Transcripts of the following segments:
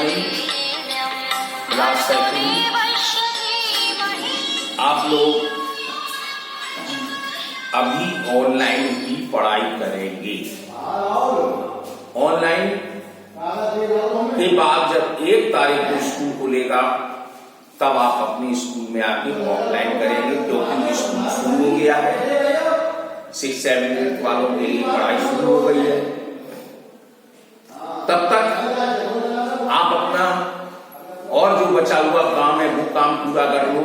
Morning, last session आप लोग अभी ऑनलाइन ही पढ़ाई करेंगे। ऑनलाइन के बाद जब 1 तारीख को स्कूल खुलेगा तब आप अपने स्कूल में आके ऑफलाइन करेंगे, क्योंकि स्कूल शुरू हो गया है। 6, 7, 8 वालों के लिए पढ़ाई शुरू हो गई है। तब तक आप अपना और जो बचा हुआ काम है वो काम पूरा कर लो,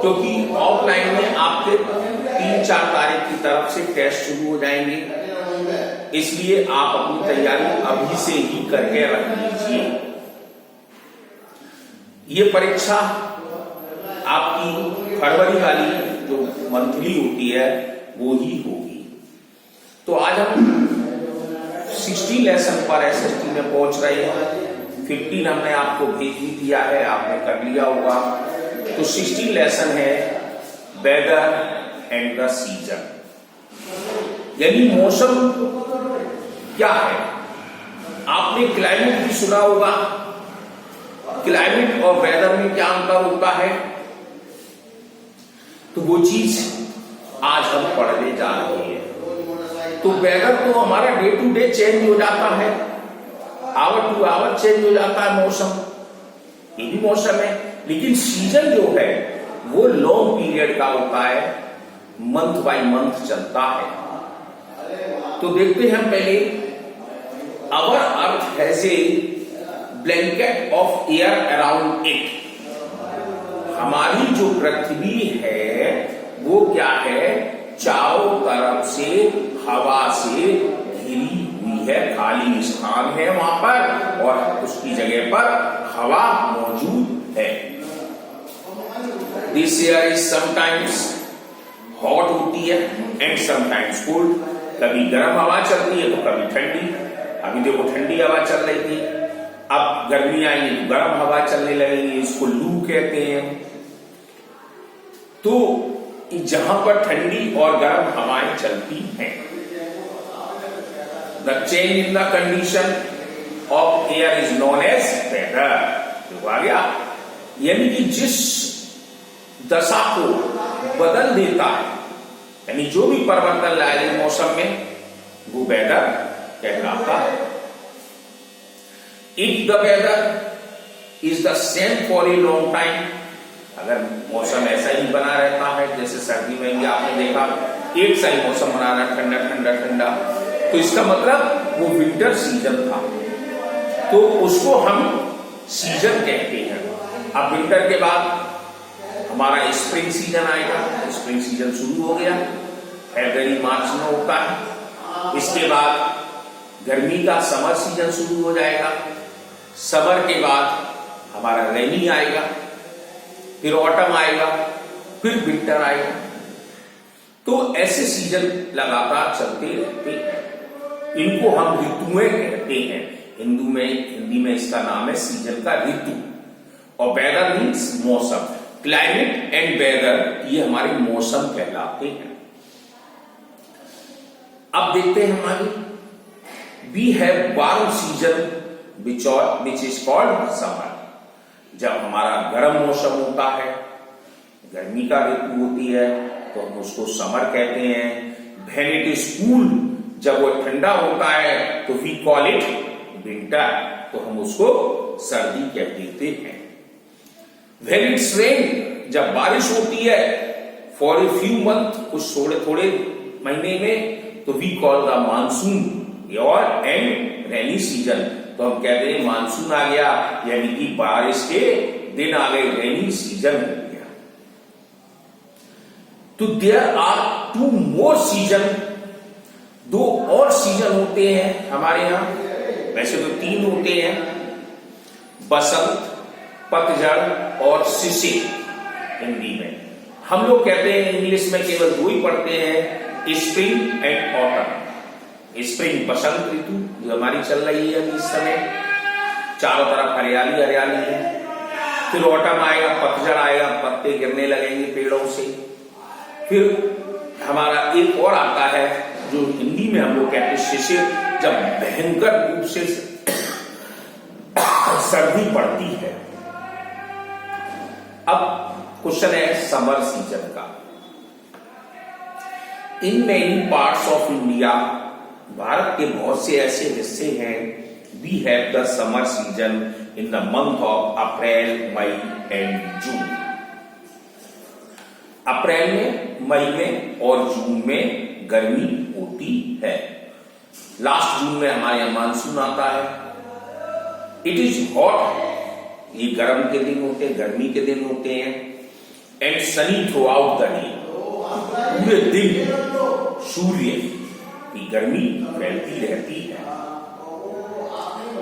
क्योंकि ऑफलाइन में आपके 3-4 तारीख की तरफ से टेस्ट शुरू हो जाएंगे। इसलिए आप अपनी तैयारी अभी से ही करके रख लीजिए। ये परीक्षा आपकी फरवरी वाली जो मंथली होती है वो ही होगी। तो आज हम 60 लेसन पर एसएसटी में पहुंच रहे हैं। 15 हमने आपको भेज भी दिया है, आपने कर लिया होगा। तो 60 लेसन है वेदर एंड द सीजन, यानी मौसम क्या है। आपने क्लाइमेट भी सुना होगा। क्लाइमेट और वेदर में क्या अंतर होता है, तो वो चीज आज हम पढ़ने जा रहे हैं। तो वेदर तो हमारा डे टू डे चेंज हो जाता है, आवर टू आवर चेंज हो जाता है मौसम, ये भी मौसम है। लेकिन सीजन जो है वो लॉन्ग पीरियड का होता है, मंथ बाय मंथ चलता है। तो देखते हैं पहले, our earth has a blanket of air around it. हमारी जो पृथ्वी है वो क्या है, चारों तरफ से हवा से घिरी हुई है, खाली स्थान है वहां पर और उसकी जगह पर हवा मौजूद है। This air is sometimes hot होती है एंड समटाइम्स कोल्ड। कभी गर्म हवा चलती है तो कभी ठंडी। अभी देखो ठंडी हवा चल रही थी, अब गर्मी आएगी तो गर्म हवा चलने लगेगी, इसको लू कहते हैं। तो जहां पर ठंडी और गर्म हवाएं चलती हैं, the change in the condition of air is known as weather. देखो आ गया, यानी कि जिस दशा को बदल देता है, यानी जो भी परिवर्तन लाए मौसम में, वो वेदर कहलाता है। If the weather is the same for a long time, अगर मौसम ऐसा ही बना रहता है, जैसे सर्दी में भी आपने देखा एक सा ही मौसम बना रहा, ठंडा ठंडा ठंडा, तो इसका मतलब वो विंटर सीजन था, तो उसको हम सीजन कहते हैं। अब विंटर के बाद हमारा स्प्रिंग सीजन आएगा। स्प्रिंग सीजन शुरू हो गया, फरवरी मार्च में होता है। इसके बाद गर्मी का समर सीजन शुरू हो जाएगा। समर के बाद हमारा रेनी आएगा, फिर ऑटम आएगा, फिर विंटर आएगा। तो ऐसे सीजन लगातार चलते रहते हैं। इनको हम ऋतुएं कहते हैं। हिंदी में इसका नाम है सीजन का ऋतु। और वेदर मीन्स मौसम। क्लाइमेट एंड वेदर ये हमारे मौसम कहलाते हैं। अब देखते हैं हमारी, we have warm season which is called summer. जब हमारा गर्म मौसम होता है, गर्मी का ऋतु होती है, तो हम उसको समर कहते हैं। व्हेन इट इज कूल, जब वो ठंडा होता है, तो वी कॉल इट विंटर, तो हम उसको सर्दी कह देते हैं। व्हेन इट्स रेन, जब बारिश होती है, फॉर ए फ्यू मंथ, कुछ थोड़े महीने में, तो वी कॉल द मानसून और एंड रेनी सीजन, तो हम कहते हैं मानसून आ गया, यानी कि बारिश के दिन आ गए, रेनी सीजन हो गया। तो देयर आर 2 मोर सीजन, 2 और सीजन होते हैं हमारे यहां। वैसे तो 3 होते हैं, बसंत, पतझड़ और शिशिर हिंदी में। हम लोग कहते हैं इंग्लिश में केवल 2 ही पढ़ते हैं, स्प्रिंग एंड ऑटम। स्प्रिंग बसंत ऋतु जो हमारी चल रही है इस समय, चारों तरफ हरियाली हरियाली है। फिर ऑटम आएगा, पतझड़ आएगा, पत्ते गिरने लगेंगे पेड़ों से। फिर हमारा एक और आता है जो हिंदी में हम लोग कहते हैं शिशिर, जब भयंकर रूप से सर्दी पड़ती है। अब क्वेश्चन है समर सीजन का। In many parts of India, Bharat के बहुत से ऐसे हिस्से हैं, we have the summer season in the month of April, May and June. अप्रैल में, मई में और जून में गर्मी होती है। लास्ट जून में हमारे यहां मानसून आता है। इट इज हॉट, ये गर्म के दिन होते हैं, गर्मी के दिन होते हैं। And Sunny through out the day, पूरे दिन सूर्य की गर्मी फैलती रहती है।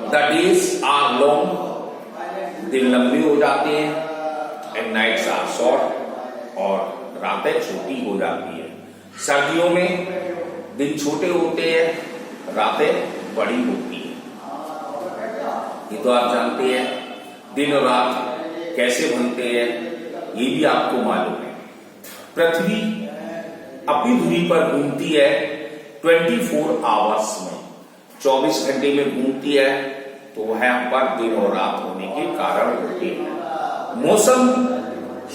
द डेज आर लॉन्ग, दिन लंबे हो जाते हैं। एंड नाइट्स आर शॉर्ट, और रातें छोटी हो जाती है। सर्दियों में दिन छोटे होते हैं, रातें बड़ी होती है। ये तो आप जानते हैं। दिन और रात कैसे बनते हैं ये भी आपको मालूम है। पृथ्वी अपनी धुरी पर घूमती है 24 आवर्स में, 24 घंटे में घूमती है। तो वह पर दिन और रात होने के कारण होते हैं। मौसम,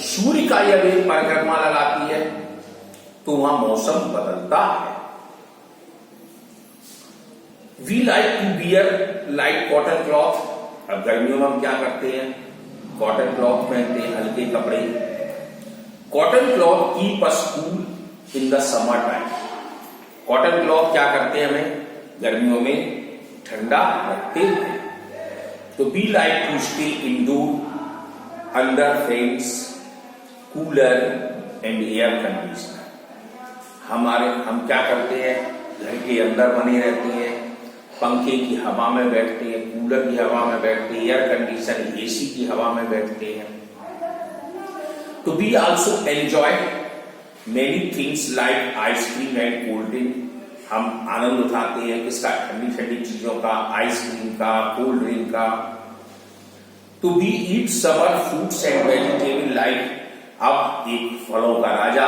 सूर्य का जब एक परिक्रमा लगाती है तो वहां मौसम बदलता है। We like to bear light cotton cloth. अब गर्मियों में हम क्या करते हैं, कॉटन क्लॉथ पहनते हैं, हल्के कपड़े। Cotton cloth keep us cool in the summer time. Cotton cloth क्या करते हैं, हमें गर्मियों में ठंडा रखते हैं। तो we like to stay indoor under fans, cooler and air conditioner. हम क्या करते हैं, घर के अंदर बने रहते हैं, पंखे की हवा में बैठते हैं, कूलर की हवा में बैठते हैं, एयर कंडीशन एसी की हवा में बैठते हैं। तो we also enjoy many things like ice cream and cold drink. हम आनंद उठाते हैं किसका, ठंडी ठंडी चीजों का, आइसक्रीम का, कोल्ड ड्रिंक का। तो we eat summer fruits and vegetable like. अब एक फलों का राजा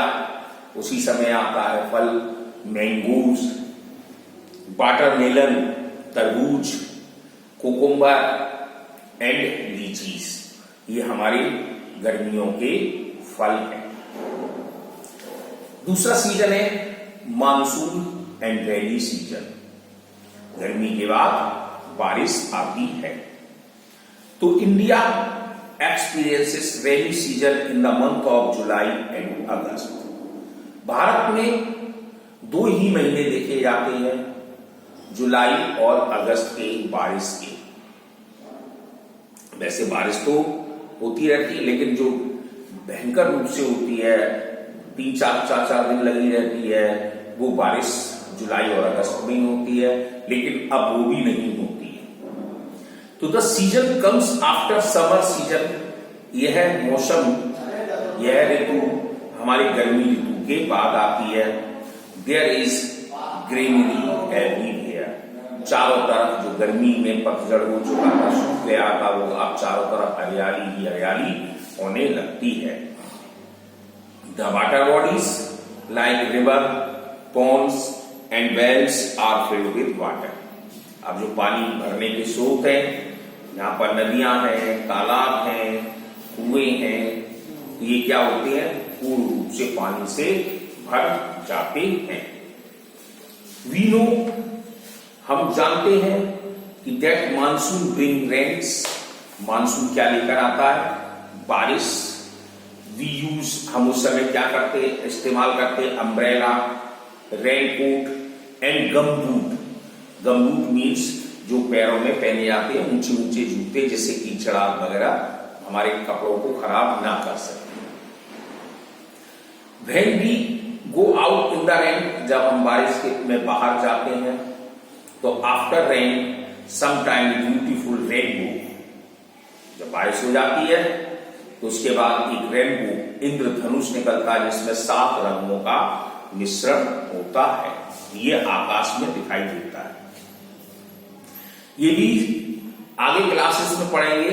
उसी समय आता है, फल मैंगोज, वाटरमेलन, तरबूज, कोकुम्बर एंड लीचीज। ये हमारी गर्मियों के फल हैं। दूसरा सीजन है मानसून एंड रेनी सीजन। गर्मी के बाद बारिश आती है। तो India experiences rainy season in the month of July and August. Bharat में 2 ही महीने देखे जाते हैं, जुलाई और अगस्त के बारिश के। वैसे बारिश तो होती रहती है, लेकिन जो भयंकर रूप से होती है, 3-4 दिन लगी रहती है, वो बारिश जुलाई और अगस्त में होती है। लेकिन अब वो भी नहीं होती है। तो the season comes after summer season. यह मौसम, यह ऋतु हमारी गर्मी ऋतु के बाद आती है। There is greenery everywhere. चारों तरफ जो गर्मी में पतझड़ हो चुका था, सूख गया था, वो अब चारों तरफ हरियाली ही हरियाली होने लगती है। The water bodies like river, ponds and wells are filled with water. अब जो पानी भरने के स्रोत हैं, यहाँ पर नदियां हैं, तालाब हैं, कुएं हैं, तो ये क्या होते हैं, पूर्ण रूप से पानी से भर जाते हैं। वी नो, हम जानते हैं कि that monsoon bring rains. Monsoon क्या लेकर आता है, बारिश। वी यूज, हम उस समय क्या करते, इस्तेमाल करते, umbrella, raincoat and gumboot. Gumboot means जो पैरों में पहने जाते हैं ऊंचे ऊंचे जूते, जिससे कीचड़ वगैरह हमारे कपड़ों को खराब ना कर सके। When we go out in the rain, जब हम बारिश में बाहर जाते हैं, तो after rain sometime beautiful rainbow. जब बारिश हो जाती है तो उसके बाद एक रेनबो, इंद्रधनुष निकलता है, जिसमें 7 रंगों का मिश्रण होता है। ये आकाश में दिखाई देता है। ये भी आगे क्लासेस में पढ़ेंगे।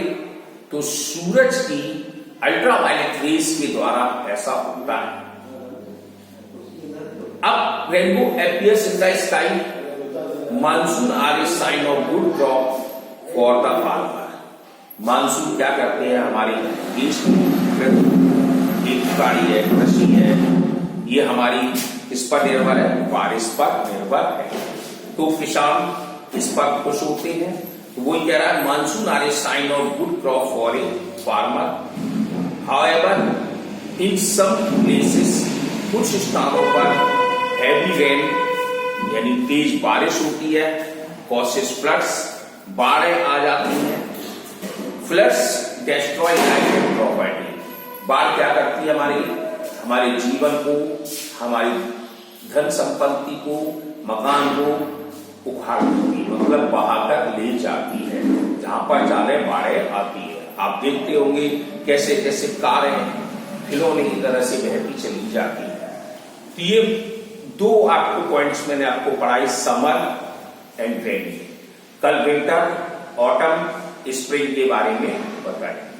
तो सूरज की अल्ट्रावायलेट रेस के द्वारा ऐसा होता है। अब rainbow appears in the sky. Monsoon are a sign of good crop for the farmer. Monsoon क्या करते हैं, हमारी देश खेती है, कृषि है, ये हमारी किस पर निर्भर है, बारिश पर निर्भर है। तो किसान इस पर खुश होते हैं। तो वो कह रहा है monsoon are a sign of good crop for a farmer. However in some places, कुछ स्थानों पर हैवी रेन यानी तेज बारिश होती है, कॉसेस फ्लड्स, बाढ़ें आ जाती हैं। Floods destroy life and property, बाढ़ क्या करती है, हमारे जीवन को, हमारी धन संपत्ति को, मकान को उखाड़ देती है, मतलब बहाकर ले जाती है जहां पर ज्यादा बाढ़ें आती है। आप देखते होंगे कैसे कैसे कारें खिलौने की तरह से बहती चली जाती है। तो ये दो आपको पॉइंट्स मैंने आपको पढ़ाई, समर एंड रेनी। कल विंटर, ऑटम, स्प्रिंग के बारे में बताएं।